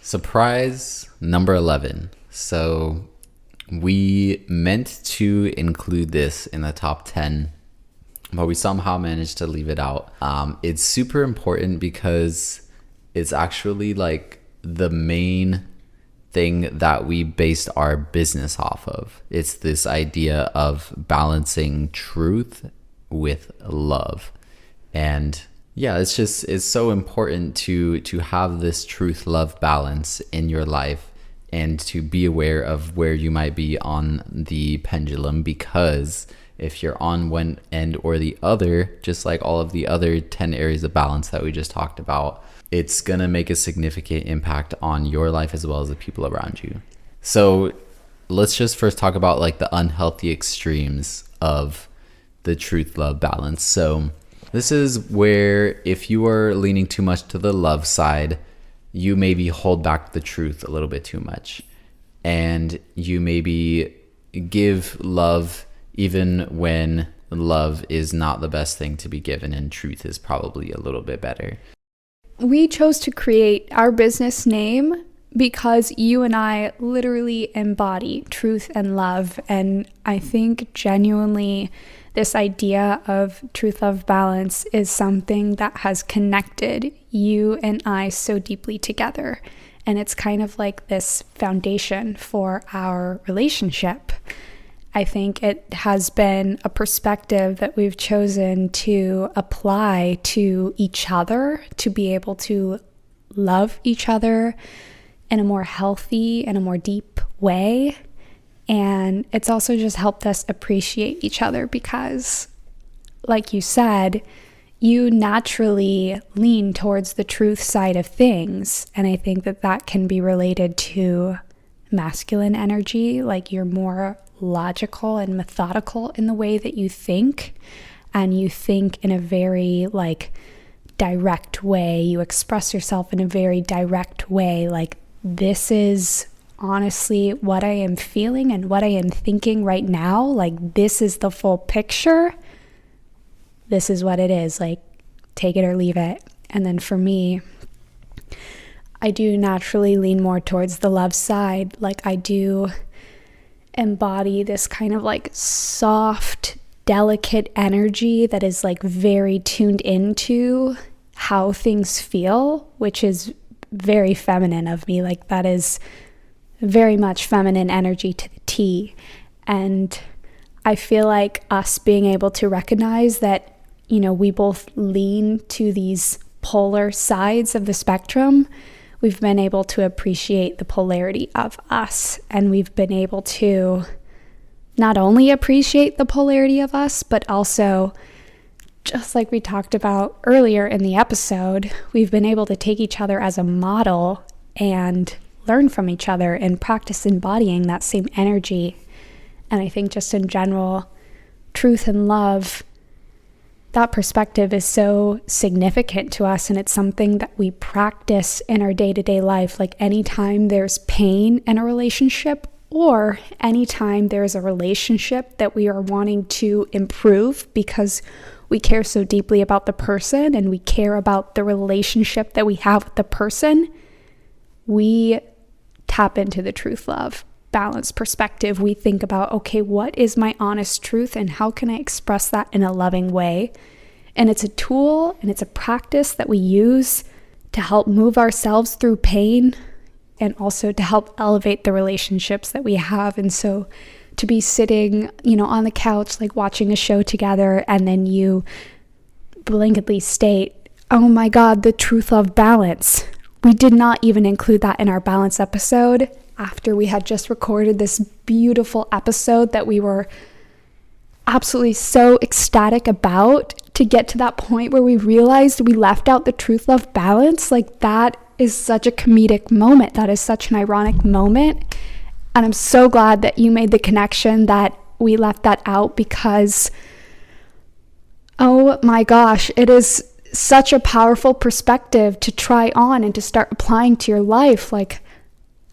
Surprise number 11. So we meant to include this in the top 10, but we somehow managed to leave it out. It's super important because it's actually like the main thing that we based our business off of. It's this idea of balancing truth with love. And yeah, it's so important to have this truth love balance in your life and to be aware of where you might be on the pendulum, because if you're on one end or the other, just like all of the other 10 areas of balance that we just talked about, it's gonna make a significant impact on your life as well as the people around you. So let's just first talk about like the unhealthy extremes of the truth love balance. So this is where if you are leaning too much to the love side, you maybe hold back the truth a little bit too much. And you maybe give love even when love is not the best thing to be given and truth is probably a little bit better. We chose to create our business name because you and I literally embody truth and love. And I think genuinely this idea of truth love balance is something that has connected you and I so deeply together. And it's kind of like this foundation for our relationship. I think it has been a perspective that we've chosen to apply to each other, to be able to love each other in a more healthy and a more deep way. And it's also just helped us appreciate each other because, like you said, you naturally lean towards the truth side of things. And I think that that can be related to masculine energy, like you're more logical and methodical in the way that you think, and you think in a very like direct way. You express yourself in a very direct way, like this is honestly what I am feeling and what I am thinking right now. Like this is the full picture. This is what it is. Like take it or leave it. And then for me, I do naturally lean more towards the love side. Like I do embody this kind of like soft, delicate energy that is like very tuned into how things feel, which is very feminine of me. Like that is very much feminine energy to the T. And I feel like us being able to recognize that, you know, we both lean to these polar sides of the spectrum, we've been able to appreciate the polarity of us. And we've been able to not only appreciate the polarity of us, but also, just like we talked about earlier in the episode, we've been able to take each other as a model and learn from each other and practice embodying that same energy. And I think just in general, truth and love, that perspective is so significant to us, and it's something that we practice in our day-to-day life. Like anytime there's pain in a relationship, or anytime there's a relationship that we are wanting to improve because we care so deeply about the person and we care about the relationship that we have with the person, we tap into the truth love balance perspective. We think about, okay, what is my honest truth and how can I express that in a loving way? And it's a tool and it's a practice that we use to help move ourselves through pain and also to help elevate the relationships that we have. And so to be sitting, you know, on the couch, like watching a show together, and then you blanketly state, oh my God, the truth love balance. We did not even include that in our balance episode after we had just recorded this beautiful episode that we were absolutely so ecstatic about, to get to that point where we realized we left out the truth love balance. Like that is such a comedic moment. That is such an ironic moment. And I'm so glad that you made the connection that we left that out, because oh my gosh, it is such a powerful perspective to try on and to start applying to your life. Like,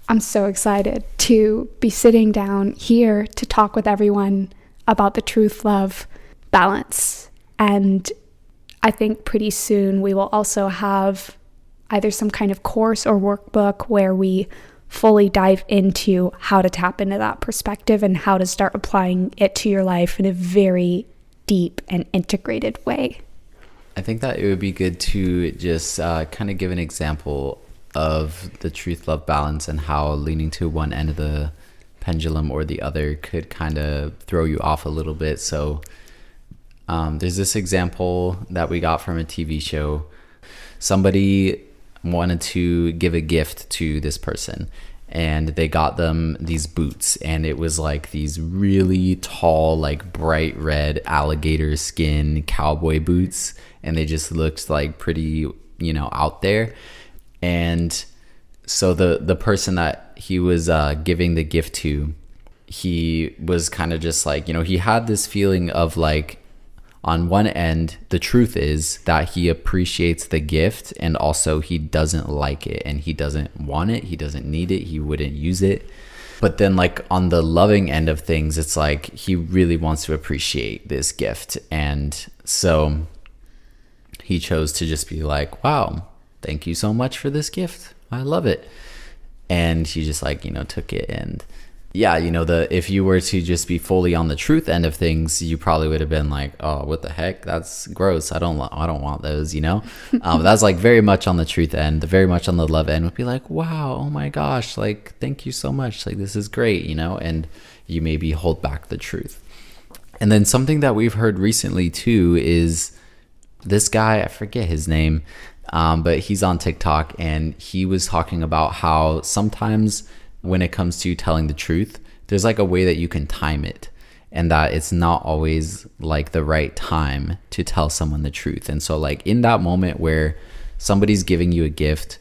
I'm so excited to be sitting down here to talk with everyone about the truth love balance. And I think pretty soon we will also have either some kind of course or workbook where we fully dive into how to tap into that perspective and how to start applying it to your life in a very deep and integrated way. I think that it would be good to just kind of give an example of the truth-love balance and how leaning to one end of the pendulum or the other could kind of throw you off a little bit. So there's this example that we got from a TV show. Somebody wanted to give a gift to this person, and they got them these boots, and it was like these really tall, like bright red alligator skin cowboy boots, and they just looked like pretty, out there. And so the person that he was giving the gift to, he was kind of just like, he had this feeling of like, on one end, the truth is that he appreciates the gift, and also he doesn't like it, and he doesn't want it, he doesn't need it, he wouldn't use it. But then like on the loving end of things, it's like he really wants to appreciate this gift. And so he chose to just be like, wow, thank you so much for this gift, I love it. And he just like, took it. And yeah, if you were to just be fully on the truth end of things, you probably would have been like, oh, what the heck, that's gross, I don't want those. That's like very much on the truth end. Very much on the love end would be like, wow, oh my gosh, like thank you so much, like this is great, and you maybe hold back the truth. And then something that we've heard recently too is this guy, I forget his name, but he's on TikTok, and he was talking about how sometimes when it comes to telling the truth, there's like a way that you can time it, and that it's not always like the right time to tell someone the truth. And so like in that moment where somebody's giving you a gift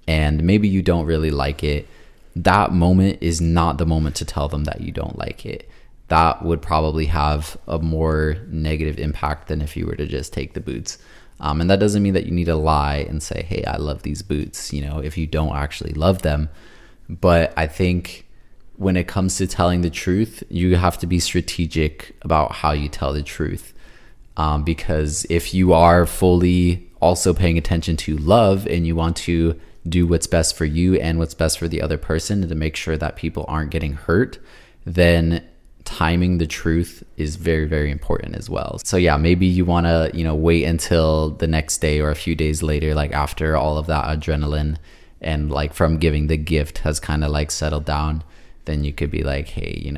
and maybe you don't really like it, that moment is not the moment to tell them that you don't like it. That would probably have a more negative impact than if you were to just take the boots. And that doesn't mean that you need to lie and say, hey, I love these boots, if you don't actually love them. But I think when it comes to telling the truth, you have to be strategic about how you tell the truth. Because if you are fully also paying attention to love, and you want to do what's best for you and what's best for the other person, and to make sure that people aren't getting hurt, then timing the truth is very, very important as well. So yeah, maybe you want to, wait until the next day or a few days later, like after all of that adrenaline and like from giving the gift has kind of like settled down, then you could be like, hey,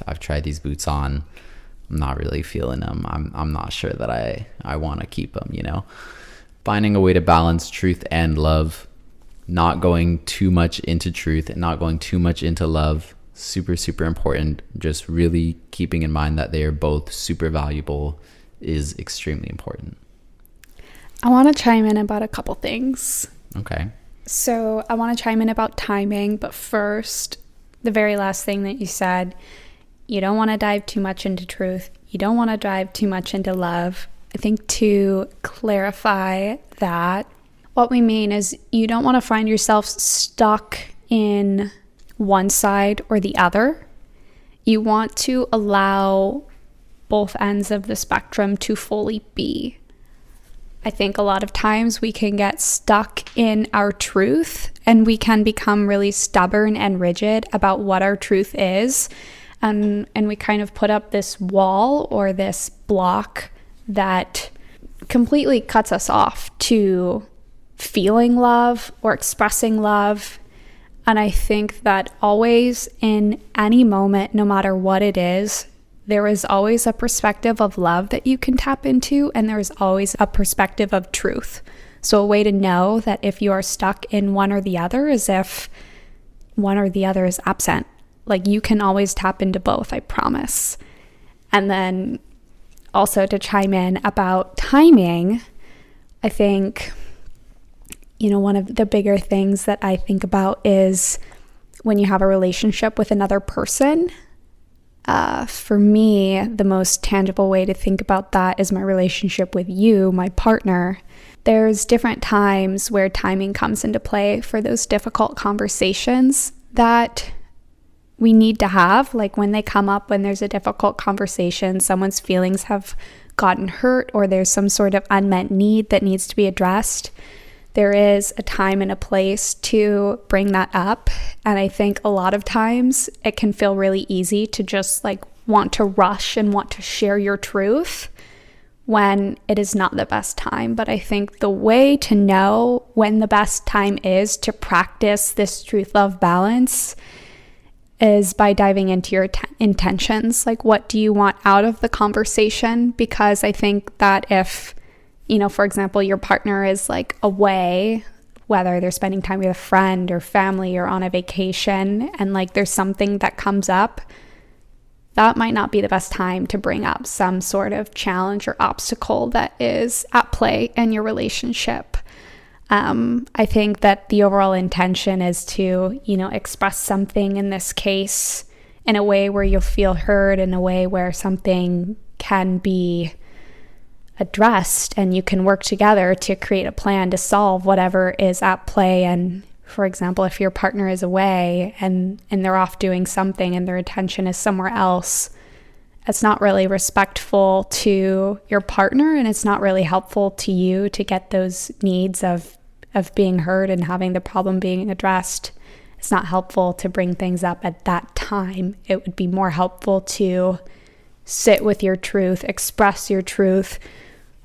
I've tried these boots on, I'm not really feeling them, I'm not sure that I want to keep them. Finding a way to balance truth and love, not going too much into truth and not going too much into love, super, super important. Just really keeping in mind that they are both super valuable is extremely important. I want to chime in about a couple things. Okay. So I want to chime in about timing, but first, the very last thing that you said, you don't want to dive too much into truth. You don't want to dive too much into love. I think to clarify that, what we mean is you don't want to find yourself stuck in one side or the other. You want to allow both ends of the spectrum to fully be. I think a lot of times we can get stuck in our truth, and we can become really stubborn and rigid about what our truth is. And we kind of put up this wall or this block that completely cuts us off to feeling love or expressing love. And I think that always, in any moment, no matter what it is, there is always a perspective of love that you can tap into, and there is always a perspective of truth. So a way to know that if you are stuck in one or the other is if one or the other is absent. Like, you can always tap into both, I promise. And then also to chime in about timing, I think, one of the bigger things that I think about is when you have a relationship with another person. For me, the most tangible way to think about that is my relationship with you, my partner. There's different times where timing comes into play for those difficult conversations that we need to have. Like when they come up, when there's a difficult conversation, someone's feelings have gotten hurt, or there's some sort of unmet need that needs to be addressed. there is a time and a place to bring that up. And I think a lot of times it can feel really easy to just like want to rush and want to share your truth when it is not the best time. But I think the way to know when the best time is to practice this truth-love balance is by diving into your intentions. Like, what do you want out of the conversation? Because I think that if, for example, your partner is like away, whether they're spending time with a friend or family or on a vacation, and like there's something that comes up, that might not be the best time to bring up some sort of challenge or obstacle that is at play in your relationship. I think that the overall intention is to, express something in this case in a way where you'll feel heard, in a way where something can be addressed and you can work together to create a plan to solve whatever is at play. And for example, if your partner is away and they're off doing something and their attention is somewhere else, it's not really respectful to your partner, and it's not really helpful to you to get those needs of being heard and having the problem being addressed. It's not helpful to bring things up at that time. It would be more helpful to sit with your truth, express your truth,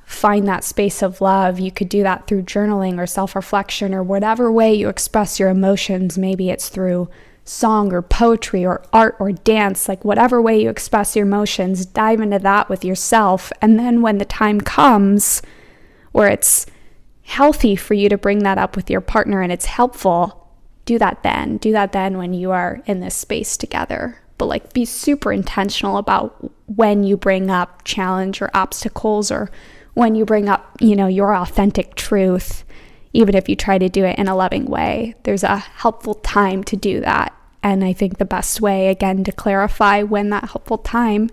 find that space of love. You could do that through journaling or self-reflection or whatever way you express your emotions. Maybe it's through song or poetry or art or dance, like whatever way you express your emotions, dive into that with yourself. And then when the time comes where it's healthy for you to bring that up with your partner and it's helpful, do that then. Do that then when you are in this space together. But like, be super intentional about when you bring up challenge or obstacles, or when you bring up, your authentic truth. Even if you try to do it in a loving way, there's a helpful time to do that. And I think the best way, again, to clarify when that helpful time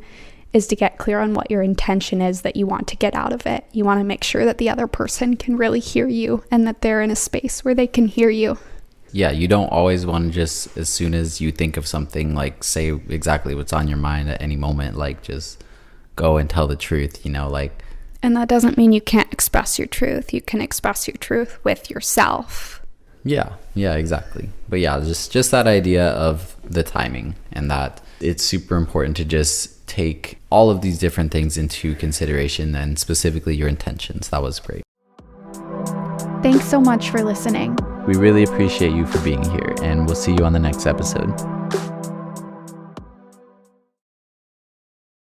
is to get clear on what your intention is that you want to get out of it. You want to make sure that the other person can really hear you and that they're in a space where they can hear you. Yeah, you don't always want to just, as soon as you think of something, like say exactly what's on your mind at any moment, like just go and tell the truth, And that doesn't mean you can't express your truth. You can express your truth with yourself. Yeah, exactly. But yeah, just that idea of the timing, and that it's super important to just take all of these different things into consideration, and specifically your intentions. That was great. Thanks so much for listening. We really appreciate you for being here, and we'll see you on the next episode.